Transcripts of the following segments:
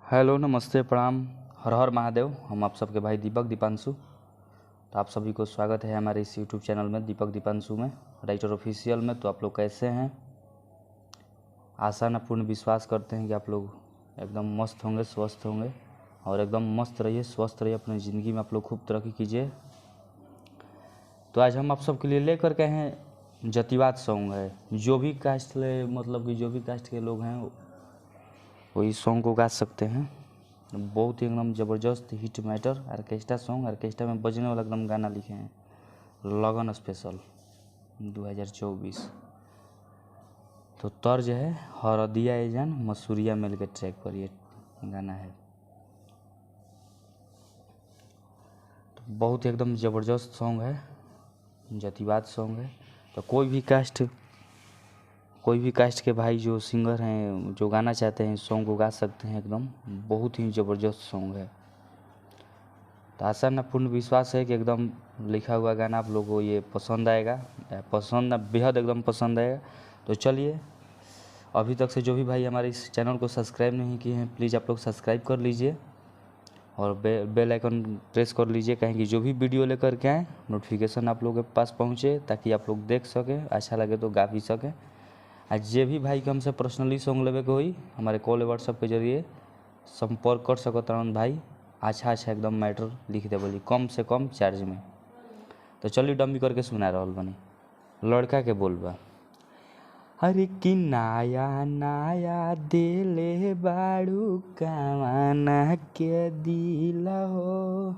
Hello, नमस्ते, प्रणाम, हर हर महादेव। हम आप सबके भाई दीपक दीपांशु। तो आप सभी को स्वागत है हमारे इस यूट्यूब चैनल में, दीपक दीपांशु में, राइटर ऑफिशियल में। तो आप लोग कैसे हैं? आशा न पूर्ण विश्वास करते हैं कि आप लोग एकदम मस्त होंगे, स्वस्थ होंगे और एकदम मस्त रहिए, स्वस्थ रहिए। अपनी ज़िंदगी में आप लोग खूब तरक्की कीजिए। तो आज हम आप सबके लिए लेकर के हैं जातिवाद सॉन्ग है। जो भी कास्ट मतलब कि जो भी कास्ट के लोग हैं वो इस सॉन्ग को गा सकते हैं। बहुत ही एकदम ज़बरदस्त hit matter orchestra song, orchestra में बजने वाला एकदम गाना लिखे हैं। लगन स्पेशल 2024। तो तर्ज है हरदिया ए जान मसूरिया मेल के ट्रैक पर ये गाना है। तो बहुत ही एकदम ज़बरदस्त सॉन्ग है, जातिवाद सॉन्ग है। तो कोई भी कास्ट के भाई जो सिंगर हैं, जो गाना चाहते हैं, इस सॉन्ग को गा सकते हैं। एकदम बहुत ही ज़बरदस्त सॉन्ग है। तो आशा न पूर्ण विश्वास है कि एकदम लिखा हुआ गाना आप लोगों को ये पसंद आएगा, बेहद एकदम पसंद आएगा। तो चलिए, अभी तक से जो भी भाई हमारे इस चैनल को सब्सक्राइब नहीं किए हैं, प्लीज़ आप लोग सब्सक्राइब कर लीजिए और बेल आइकन प्रेस कर लीजिए, कहीं कि जो भी वीडियो लेकर के आएँ नोटिफिकेशन आप लोगों के पास पहुँचे, ताकि आप लोग देख सकें, अच्छा लगे तो गा भी सकें। आज जे भी भाई के हमसे पर्सनली सॉन्ग लेवे के होई, हमारे कॉल व्हाट्सएप के जरिए संपर्क कर सकत रहन भाई। अच्छा एकदम मैटर लिख दे बोली, कम से कम चार्ज में। तो चलिए डम्बी करके सुना रहल बनी। लड़का के बोलबा, अरे कि नाया नाया दिले बाड़ू कावाना के दिल हो,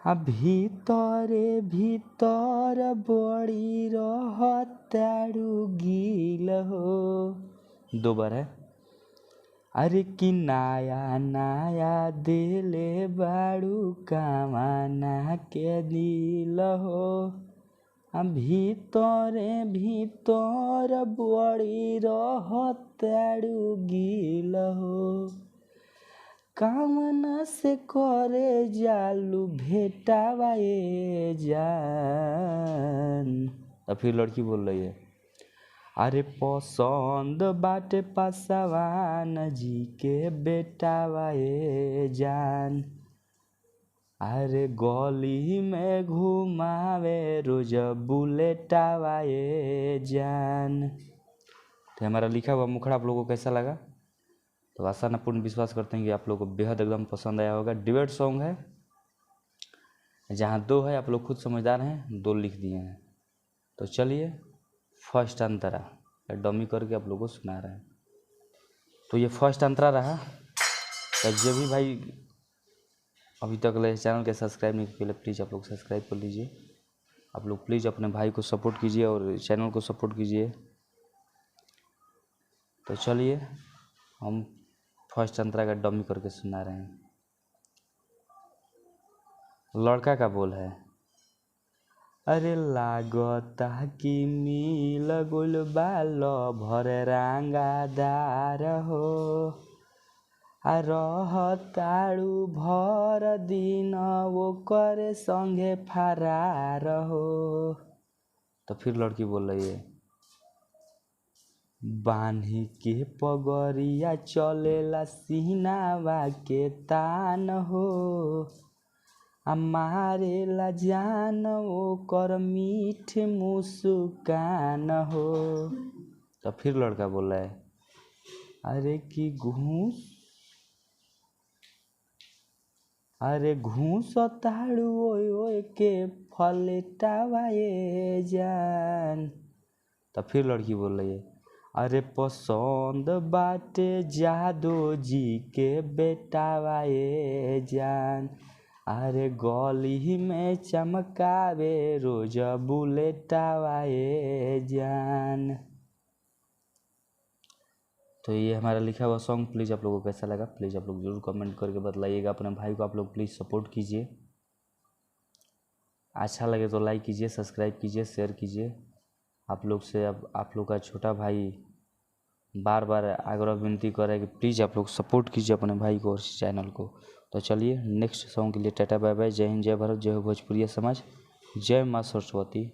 भीतरे भीतर बड़ी रहतारू गिल हो। दो बार है। अरे कि नाया नाया दिले बाड़ू कावाना के दिल हो, भीतरे भीतर बड़ी रहतारू गिल हो। कामना से करे जालू भेटावा ए जान। तो फिर लड़की बोल रही है, अरे पसंद बाटे पासवान जी के बेटावा ए जान, अरे गली में घुमावे रोज बुलेटावा ए जान। तो हमारा लिखा हुआ मुखड़ा आप लोगों को कैसा लगा? तो आशा न पूर्ण विश्वास करते हैं कि आप लोगों को बेहद एकदम पसंद आया होगा। डिबेट सॉन्ग है, जहाँ दो है आप लोग खुद समझदार हैं, दो लिख दिए हैं। तो चलिए, फर्स्ट अंतरा डमी करके आप लोगों को सुना रहे हैं। तो ये फर्स्ट अंतरा रहा। तो जो भी भाई अभी तक चैनल के सब्सक्राइब नहीं किए, प्लीज़ आप लोग सब्सक्राइब कर लीजिए। आप लोग प्लीज़ अपने भाई को सपोर्ट कीजिए और चैनल को सपोर्ट कीजिए। तो चलिए, हम फर्स्ट अंतरा का डमी करके सुना रहे हैं। लड़का का बोल है, अरे लागता कि मिल गुल बाल भर रांगादार हो, रहतारू भर दिन वो करे संगे फरार हो। तो फिर लड़की बोल रही है, बान्ही के पगड़िया चलेला सीनावा के तान हो, हमारे ला जान वो कर मीठ मुस्कान हो। तो फिर लड़का बोल रहा है, अरे कि घूस ताड़ू ओए के फलेटावा ए जान। तो फिर लड़की बोल रही है, अरे पसंद बाटे जादो जी के बेटावा ए जान, अरे गली में चमकावे रोज बुलेटावा ए जान। तो ये हमारा लिखा हुआ सॉन्ग प्लीज़ आप लोगों को कैसा लगा, प्लीज़ आप लोग जरूर कमेंट करके बतलाइएगा। अपने भाई को आप लोग प्लीज़ सपोर्ट कीजिए। अच्छा लगे तो लाइक कीजिए, सब्सक्राइब कीजिए, शेयर कीजिए। आप लोग से अब आप लोग का छोटा भाई बार बार आग्रह विनती कर रहा है कि प्लीज़ आप लोग सपोर्ट कीजिए अपने भाई को और इस चैनल को। तो चलिए, नेक्स्ट सॉन्ग के लिए टाटा बाय बाय। जय हिंद, जय भारत, जय हो भोजपुरिया समाज, जय माँ सरस्वती।